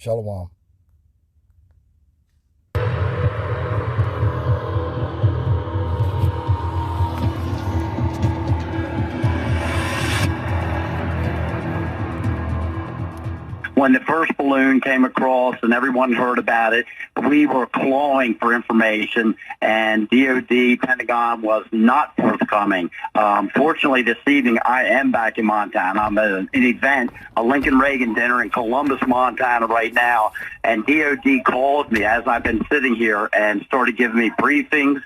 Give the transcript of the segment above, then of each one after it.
Shalom. When the first balloon came across and everyone heard about it, we were clawing for information, and DOD, Pentagon was not forthcoming. Fortunately, this evening, I am back in Montana. I'm at an event, a Lincoln Reagan dinner in Columbus, Montana right now, and DOD called me as I've been sitting here and started giving me briefings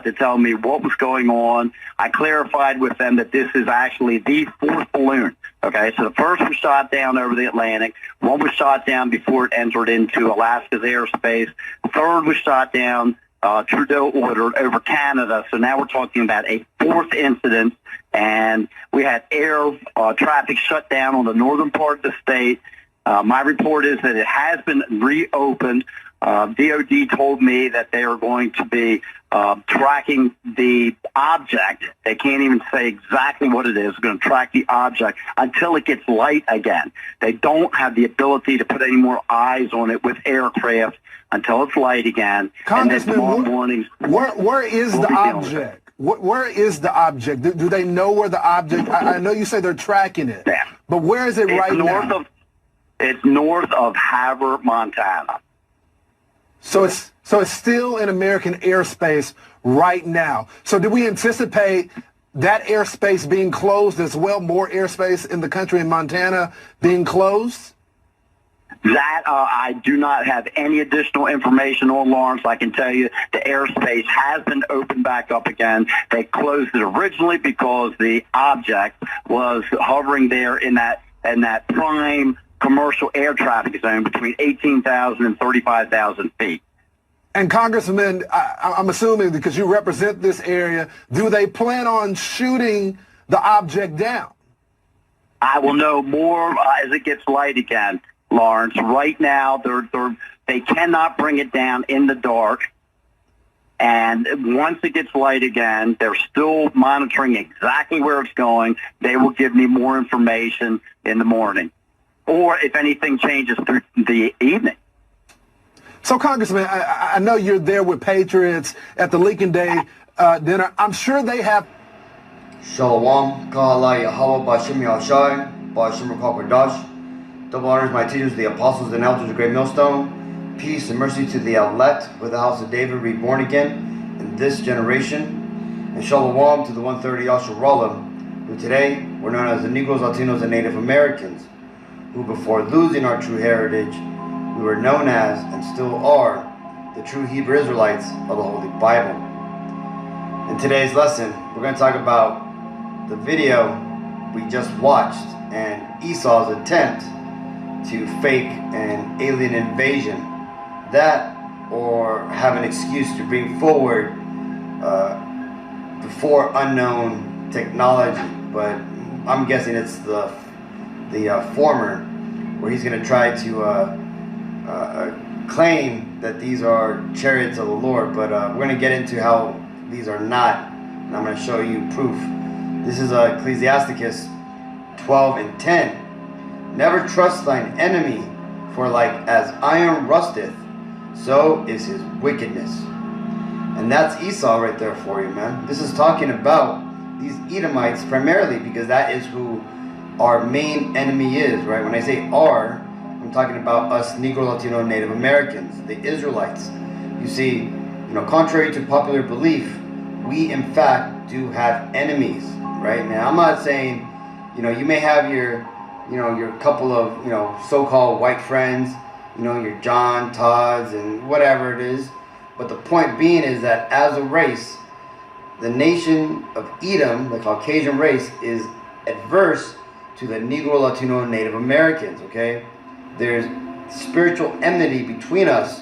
to tell me what was going on. I clarified with them that this is actually the fourth balloon. Okay, so the first was shot down over the Atlantic. One was shot down before it entered into Alaska's airspace. The third was shot down, Trudeau ordered, over Canada. So now we're talking about a fourth incident. And we had air traffic shut down on the northern part of the state. My report is that it has been reopened. DOD told me that they are going to be tracking the object. They can't even say exactly what it is. They're going to track the object until it gets light again. They don't have the ability to put any more eyes on it with aircraft until it's light again. Congressman, where is the object? Where is the object? Do they know where the object? I know you say they're tracking it, yeah, but where is it right now? It's north of Havre, Montana. So it's still in American airspace right now. So do we anticipate that airspace being closed as well? More airspace in the country in Montana being closed? That I do not have any additional information on, Lawrence. I can tell you the airspace has been opened back up again. They closed it originally because the object was hovering there in that prime commercial air traffic zone between 18,000 and 35,000 feet. And Congressman, I'm assuming because you represent this area, do they plan on shooting the object down? I will know more as it gets light again, Lawrence. Right now, they cannot bring it down in the dark. And once it gets light again, they're still monitoring exactly where it's going. They will give me more information in the morning, or if anything changes through the evening. So, Congressman, I know you're there with Patriots at the Lincoln Day dinner. I'm sure they have. Shalom, Kahala Yahweh, Bashim Yashai, Bashim Rakwadash. Double honors my teachers, the apostles and elders of Great Millstone. Peace and mercy to the elect with the house of David reborn again in this generation. And shalom to the 130 YASHAYAH-LA, who today were known as the Negroes, Latinos, and Native Americans, who before losing our true heritage, we were known as, and still are, the true Hebrew Israelites of the Holy Bible. In today's lesson, we're going to talk about the video we just watched and Esau's attempt to fake an alien invasion. That, or have an excuse to bring forward before unknown technology. But I'm guessing it's the former, where he's going to try to claim that these are chariots of the Lord, but we're going to get into how these are not, and I'm going to show you proof. This is Ecclesiasticus 12:10. Never trust thine enemy, for like as iron rusteth, so is his wickedness. And that's Esau right there for you, man. This is talking about these Edomites primarily, because that is who our main enemy is, right? When I say our, I'm talking about us Negro, Latino, and Native Americans, the Israelites. You see, contrary to popular belief, we in fact do have enemies, right? Now, I'm not saying, you may have your couple of, so-called white friends, your John Todds and whatever it is. But the point being is that as a race, the nation of Edom, the Caucasian race, is adverse to the Negro, Latino, and Native Americans, okay? There's spiritual enmity between us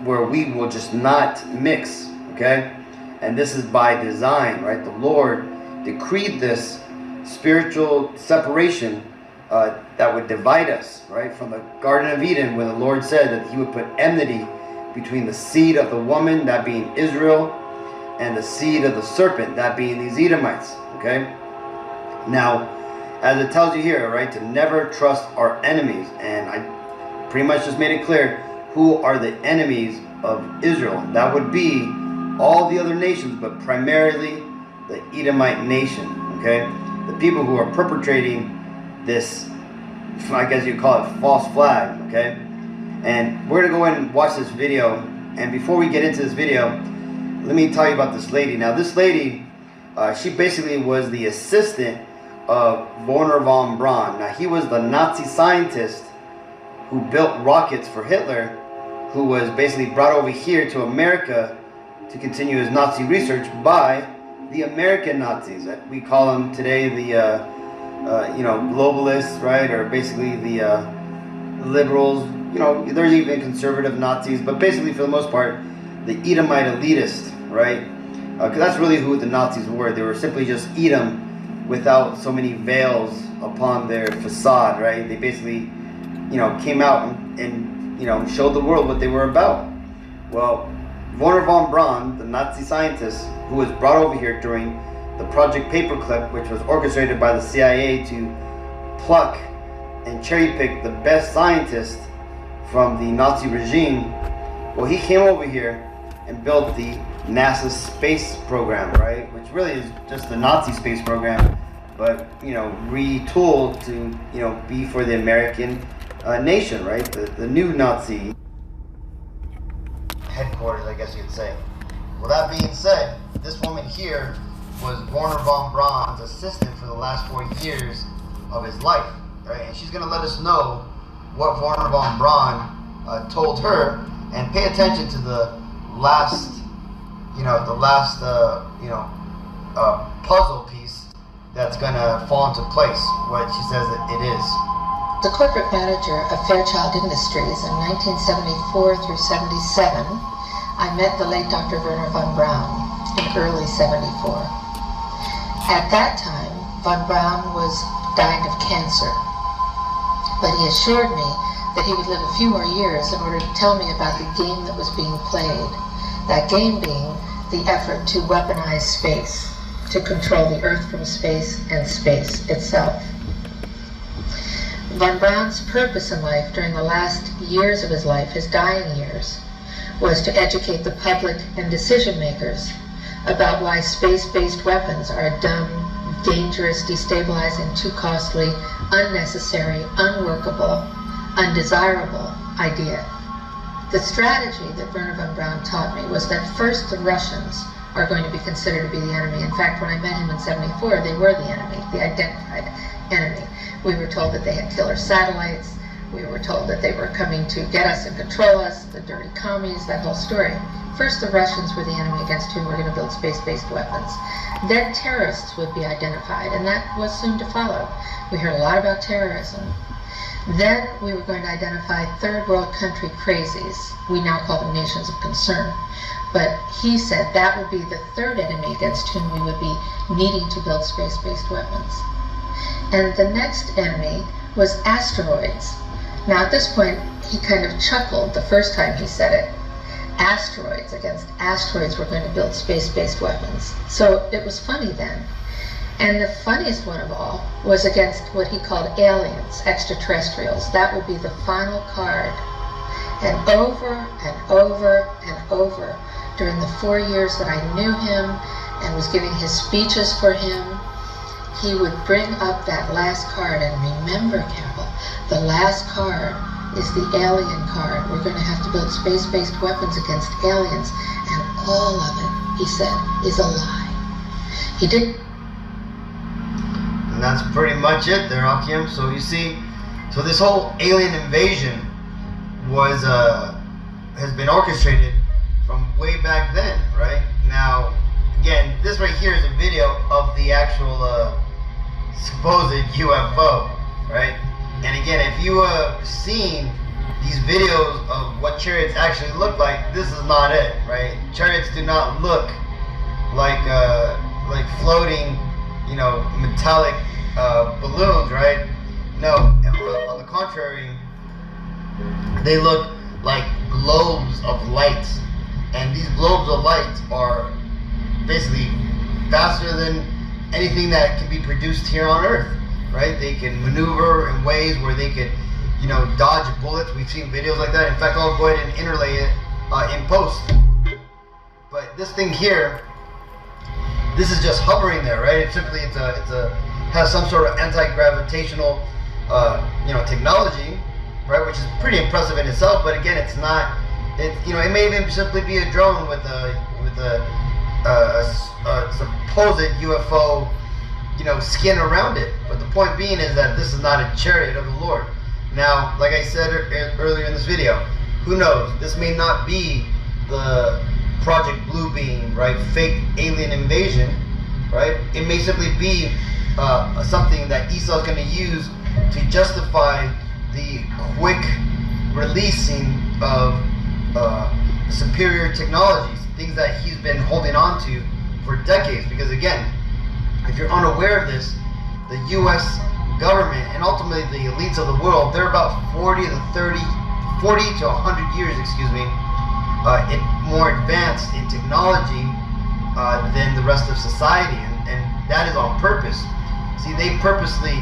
where we will just not mix, okay? And this is by design, right? The Lord decreed this spiritual separation that would divide us, right? From the Garden of Eden, when the Lord said that he would put enmity between the seed of the woman, that being Israel, and the seed of the serpent, that being these Edomites, okay? Now, as it tells you here, right, to never trust our enemies. And pretty much just made it clear who are the enemies of Israel. That would be all the other nations, but primarily the Edomite nation, okay? The people who are perpetrating this, I guess you call it, false flag, okay? And we're going to go ahead and watch this video. And before we get into this video, let me tell you about this lady. Now, this lady, she basically was the assistant of Wernher von Braun. Now, he was the Nazi scientist who built rockets for Hitler, who was basically brought over here to America to continue his Nazi research by the American Nazis. We call them today the, globalists, right? Or basically the liberals. You know, there's even conservative Nazis, but basically for the most part, the Edomite elitist, right? Because that's really who the Nazis were. They were simply just Edom without so many veils upon their facade, right? They basically, came out and showed the world what they were about. Well, Wernher von Braun, the Nazi scientist who was brought over here during the Project Paperclip, which was orchestrated by the CIA to pluck and cherry pick the best scientists from the Nazi regime. Well, he came over here and built the NASA space program, right? Which really is just the Nazi space program, but retooled to be for the American nation, right? The new Nazi headquarters, I guess you could say. Well, that being said, this woman here was Wernher von Braun's assistant for the last 4 years of his life, right? And she's going to let us know what Wernher von Braun told her, and pay attention to the last, puzzle piece that's going to fall into place, what she says that it is. The corporate manager of Fairchild Industries in 1974 through 77, I met the late Dr. Wernher von Braun in early 74. At that time, von Braun was dying of cancer, but he assured me that he would live a few more years in order to tell me about the game that was being played. That game being the effort to weaponize space, to control the Earth from space and space itself. Von Braun's purpose in life during the last years of his life, his dying years, was to educate the public and decision makers about why space-based weapons are a dumb, dangerous, destabilizing, too costly, unnecessary, unworkable, undesirable idea. The strategy that Wernher von Braun taught me was that first the Russians are going to be considered to be the enemy. In fact, when I met him in 74, they were the enemy, the identified enemy. We were told that they had killer satellites. We were told that they were coming to get us and control us, the dirty commies, that whole story. First, the Russians were the enemy against whom we're going to build space-based weapons. Then terrorists would be identified, and that was soon to follow. We heard a lot about terrorism. Then we were going to identify third world country crazies. We now call them nations of concern. But he said that would be the third enemy against whom we would be needing to build space-based weapons. And the next enemy was asteroids. Now at this point, he kind of chuckled the first time he said it. Asteroids, against asteroids we're going to build space-based weapons. So it was funny then. And the funniest one of all was against what he called aliens, extraterrestrials. That would be the final card. And over and over and over, during the 4 years that I knew him and was giving his speeches for him, he would bring up that last card. And remember, Carol, the last card is the alien card. We're going to have to build space-based weapons against aliens. And all of it, he said, is a lie. He didn't. And that's pretty much it there, Akim. So you see, so this whole alien invasion was has been orchestrated from way back then, right? Now, again, this right here is a video of the actual supposed UFO, right? And again, if you have seen these videos of what chariots actually look like, this is not it, right? Chariots do not look like floating, metallic balloons, right? No, on the contrary, they look like globes of light. And these globes of light are basically faster than anything that can be produced here on Earth, right? They can maneuver in ways where they could, dodge bullets bullets. We've seen videos like that. In fact, I'll go ahead and interlay it in post. But this thing here, this is just hovering there, right? It's simply has some sort of anti-gravitational technology, right? Which is pretty impressive in itself. But again, it's not. It may even simply be a drone with a supposed UFO, skin around it. But the point being is that this is not a chariot of the Lord. Now, like I said earlier in this video, who knows? This may not be the Project Blue Beam, right? Fake alien invasion, right? It may simply be something that Esau is going to use to justify the quick releasing of superior technologies, things that he's been holding on to for decades. Because again, if you're unaware of this, the U.S. government and ultimately the elites of the world, they're about 40 to 100 years, more advanced in technology than the rest of society, and that is on purpose. See, they purposely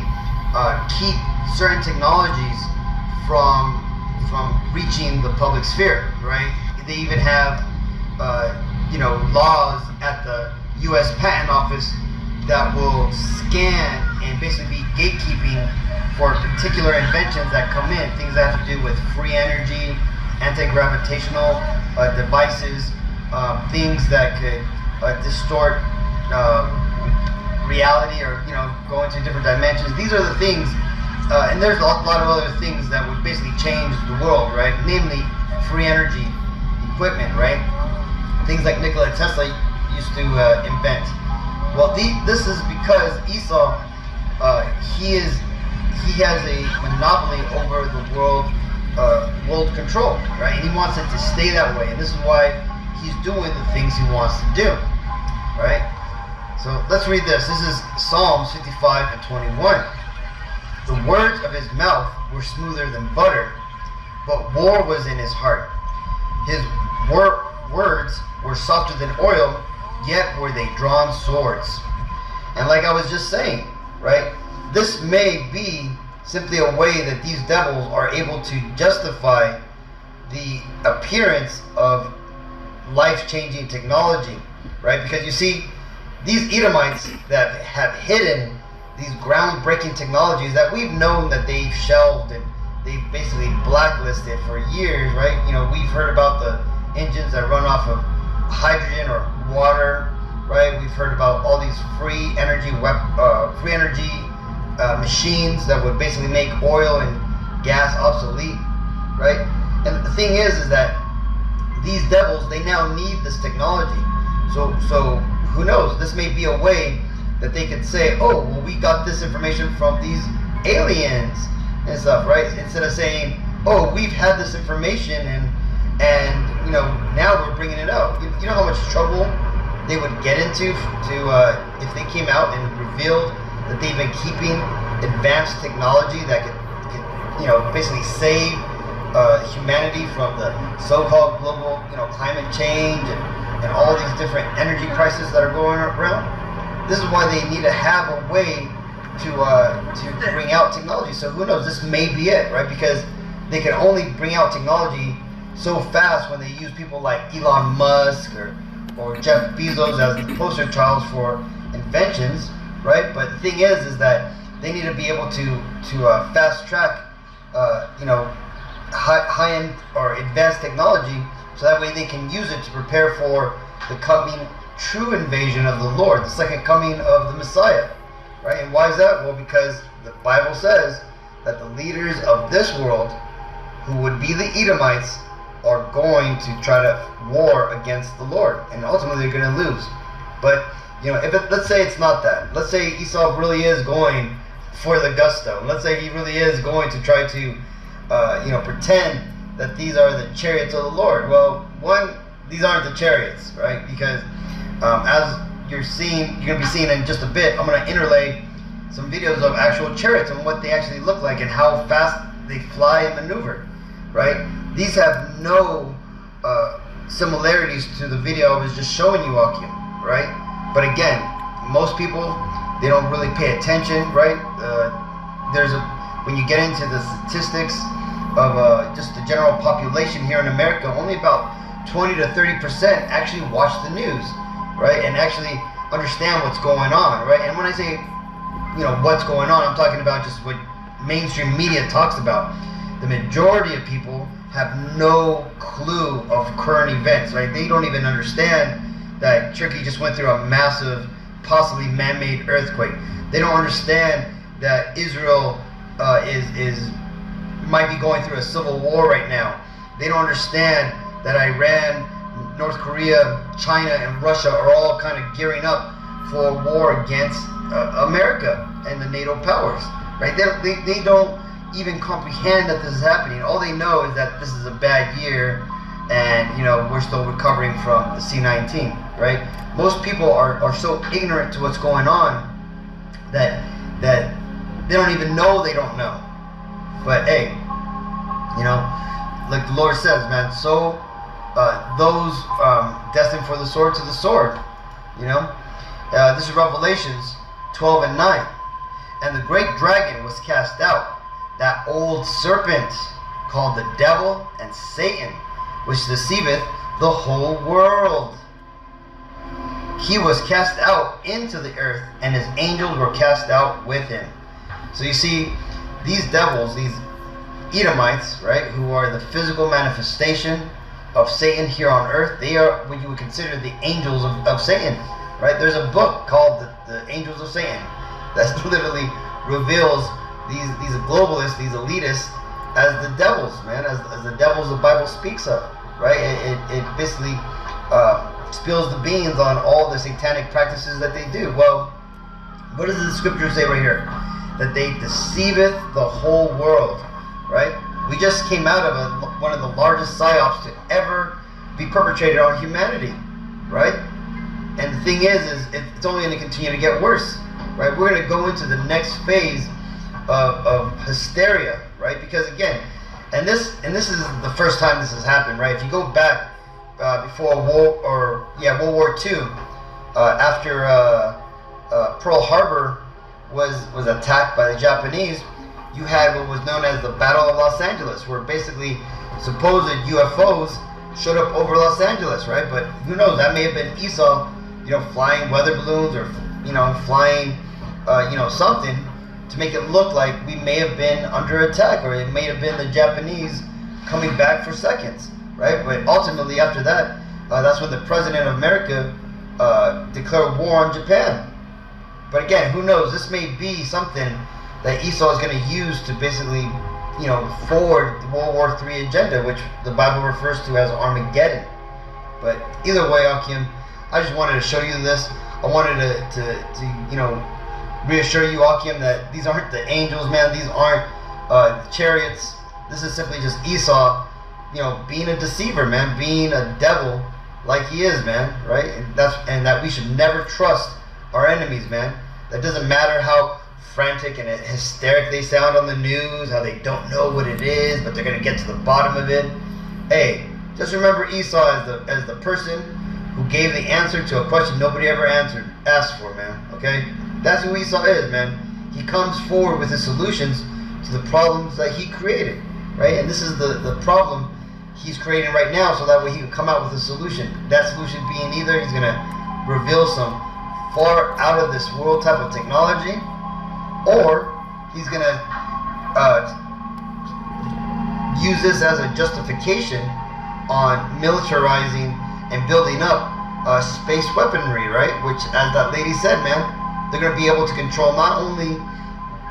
keep certain technologies from reaching the public sphere, right? They even have laws at the U.S. Patent Office that will scan and basically be gatekeeping for particular inventions that come in, things that have to do with free energy, anti-gravitational devices, things that could distort reality or go into different dimensions. These are the things, and there's a lot of other things that would basically change the world, right? Namely, free energy equipment, right? Things like Nikola Tesla used to invent. Well, this is because Esau, he has a monopoly over the world control, right? And he wants it to stay that way, and this is why he's doing the things he wants to do, right? So let's read this. This is Psalms 55 and 21. The words of his mouth were smoother than butter, but war was in his heart. His words were softer than oil, yet were they drawn swords. And like I was just saying, right, this may be simply a way that these devils are able to justify the appearance of life-changing technology, right? Because you see, these Edomites that have hidden these groundbreaking technologies that we've known that they've shelved and they've basically blacklisted for years, right? We've heard about the engines that run off of hydrogen or water, right? We've heard about all these free energy machines that would basically make oil and gas obsolete, right? And the thing is that these devils, they now need this technology. So who knows? This may be a way that they could say, oh, well, we got this information from these aliens and stuff, right? Instead of saying, oh, we've had this information and now we're bringing it out. You know how much trouble they would get into if they came out and revealed that they've been keeping advanced technology that could basically save humanity from the so-called global climate change and all these different energy crises that are going around. This is why they need to have a way to bring out technology. So who knows? This may be it, right? Because they can only bring out technology so fast when they use people like Elon Musk or Jeff Bezos as the poster child for inventions, right? But the thing is that they need to be able to fast track, high-end or advanced technology, so that way they can use it to prepare for the coming true invasion of the Lord, the second coming of the Messiah, right? And why is that? Well, because the Bible says that the leaders of this world, who would be the Edomites, are going to try to war against the Lord, and ultimately they're going to lose. But let's say it's not that. Let's say Esau really is going for the gusto. Let's say he really is going to try to, pretend that these are the chariots of the Lord. Well, one, these aren't the chariots, right? Because as you're going to be seeing in just a bit, I'm going to interlay some videos of actual chariots and what they actually look like and how fast they fly and maneuver, right? These have no similarities to the video I was just showing you, Akim, right? But again, most people, they don't really pay attention, right? When you get into the statistics just the general population here in America, only about 20 to 30% actually watch the news, right? And actually understand what's going on, right? And when I say, what's going on, I'm talking about just what mainstream media talks about. The majority of people have no clue of current events, right? They don't even understand that Turkey just went through a massive, possibly man-made earthquake. They don't understand that Israel might be going through a civil war right now. They don't understand that Iran, North Korea, China, and Russia are all kind of gearing up for a war against America and the NATO powers, right? They don't even comprehend that this is happening. All they know is that this is a bad year, and we're still recovering from the C-19, right? Most people are so ignorant to what's going on that they don't even know they don't know. But hey, like the Lord says, man, so those destined for the sword, to the sword. This is Revelations 12 and 9. And the great dragon was cast out, that old serpent called the devil and Satan, which deceiveth the whole world. He was cast out into the earth, and his angels were cast out with him. So you see, these devils, these Edomites, right, who are the physical manifestation of Satan here on earth, they are what you would consider the angels of Satan, right? There's a book called the Angels of Satan that literally reveals these globalists, these elitists, as the devils, man, as the devils the Bible speaks of, right? It basically spills the beans on all the satanic practices that they do. Well, what does the scripture say right here? That they deceiveth the whole world, right? We just came out of one of the largest psyops to ever be perpetrated on humanity, right? And the thing is it's only going to continue to get worse, right? We're going to go into the next phase of hysteria, right? Because again, and this is the first time this has happened, right? If you go back before World War II, after Pearl Harbor was attacked by the Japanese, you had what was known as the Battle of Los Angeles, where basically supposed U.F.O.s showed up over Los Angeles, right? But who knows? That may have been Esau, flying weather balloons or flying, something to make it look like we may have been under attack, or it may have been the Japanese coming back for seconds, right? But ultimately, after that, that's when the President of America declared war on Japan. But again, who knows? This may be something that Esau is going to use to basically, forward the World War III agenda, which the Bible refers to as Armageddon. But either way, Akim, I just wanted to show you this. I wanted to reassure you, Akim, that these aren't the angels, man. These aren't chariots. This is simply just Esau, being a deceiver, man, being a devil like he is, man, right? And that we should never trust our enemies, man. That doesn't matter how frantic and hysteric they sound on the news, how they don't know what it is, but they're going to get to the bottom of it. Hey, just remember Esau as the person who gave the answer to a question nobody ever asked for, man, okay? That's who Esau is, man. He comes forward with his solutions to the problems that he created, right? And this is the problem he's creating right now, so that way he can come out with a solution. That solution being either he's going to reveal some far out of this world type of technology, or he's going to use this as a justification on militarizing and building up space weaponry, right? Which, as that lady said, man, they're going to be able to control not only,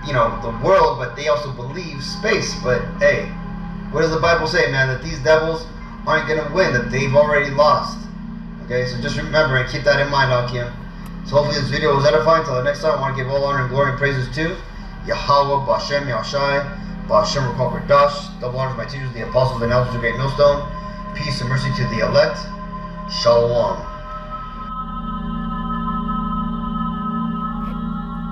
the world, but they also believe space. But hey, what does the Bible say, man? That these devils aren't going to win, that they've already lost. Okay, so just remember and keep that in mind, Akim. So hopefully this video was edifying. Until the next time, I want to give all honor and glory and praises to Yahweh, Bashem, Yashai, Bashem, Rekal Dash. Double honors to my teachers, the apostles and elders of the great millstone. Peace and mercy to the elect. Shalom.